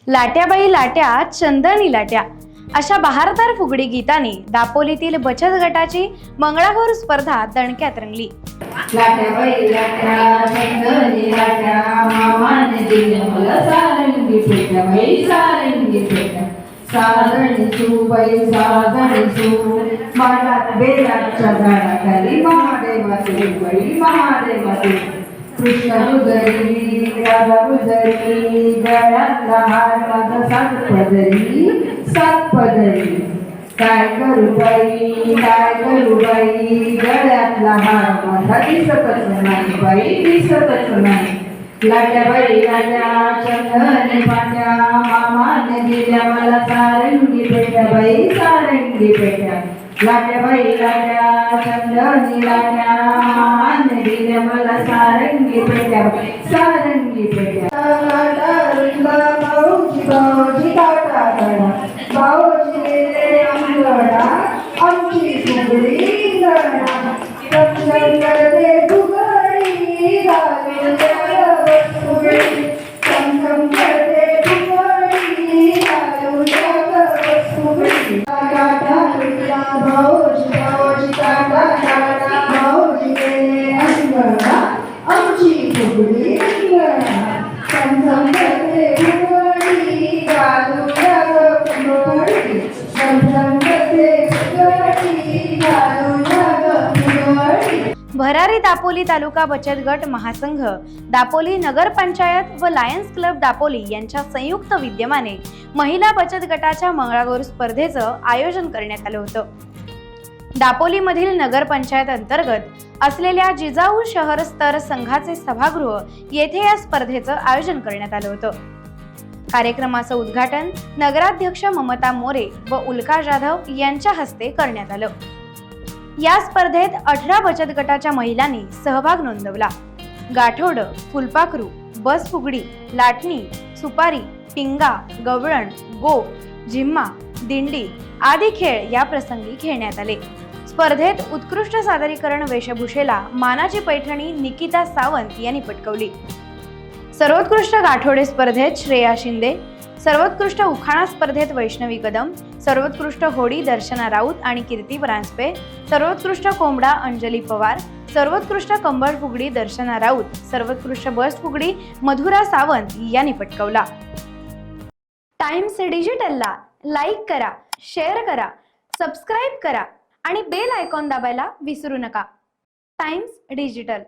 लाट्याबाई लाट्या चंदनी लाट्या अशा बहारदार फुगडी गीताने दापोलीतील बचत गटाची मंगळागौर स्पर्धा दणक्यात रंगली. लाट्याबाई लाट्या चंदनी लाट्या मामाने दिले मला सारंगी पेट्या बाई सारंगी पेट्या सारणी सुबाई सारणी सु बाळात बेलाच्या झाडाखाली महादेवाची बाई महादेवाची कृष्ण उदरी राधा उदरी गळ्यातला हार माझा सात पदरी काय करू बाई गळ्यातला हार माझा दिसतच नाही बाई दिसतच नाही. लाट्याबाई लाट्या चंदनी पाट्या मामाने दिल्या मला सारंगी पेट्या बाई सारंगी पेट्या लाट्याबाई लाट्या चंदनी लाट्या मामाने दिल्या मला सारंगी पेट्या सारंगी पेट्या. भाऊजी टाटा काढा भाऊजी गेले अंगडा आमची फुगडी गडा चंदन करते फुगडी घालून फुगडी चंदन करते फुगडी घालून फुगडी टाटा भाऊजी टाटा काढा भाऊजी गेले अंगडा आमची फुगडी गडा चंदन करते फुगडी घालून फुगडी चंदन करते फुगडी घालून फुगडी. भरारी दापोली तालुका बचत गट महासंघ, दापोली नगर पंचायत व लायन्स क्लब दापोली यांच्या संयुक्त विद्यमाने महिला बचत गटाच्या मंगळागौर स्पर्धेचं आयोजन करण्यात आलं होतं. दापोलीमधील नगर पंचायत अंतर्गत असलेल्या जिजाऊ शहर स्तर संघाचे सभागृह येथे या स्पर्धेचं आयोजन करण्यात आलं होतं. कार्यक्रमाचं उद्घाटन नगराध्यक्ष ममता मोरे व उल्का जाधव यांच्या हस्ते करण्यात आलं. या स्पर्धेत 18 बचत गटाच्या महिलांनी सहभाग नोंदवला. गाठोड, फुलपाखरू, बस फुगडी, लाटणी, सुपारी, पिंगा, गवळण, गोप, झिम्मा, दिंडी आदी खेळ या प्रसंगी खेळण्यात आले. स्पर्धेत उत्कृष्ट सादरीकरण वेशभूषेला मानाची पैठणी निकिता सावंत यांनी पटकावली. सर्वोत्कृष्ट गाठोडे स्पर्धेत श्रेया शिंदे, सर्वोत्कृष्ट उखाणा स्पर्धेत वैष्णवी कदम, सर्वोत्कृष्ट होडी दर्शना राऊत आणि कीर्ती परांजपे, सर्वोत्कृष्ट कोंबडा अंजली पवार, सर्वोत्कृष्ट कंबळ फुगडी दर्शना राऊत, सर्वोत्कृष्ट बस फुगडी मधुरा सावंत यांनी पटकावला. टाइम्स डिजिटलला लाईक करा, शेअर करा, सबस्क्राईब करा आणि बेल आयकॉन दाबायला विसरू नका. Times digital.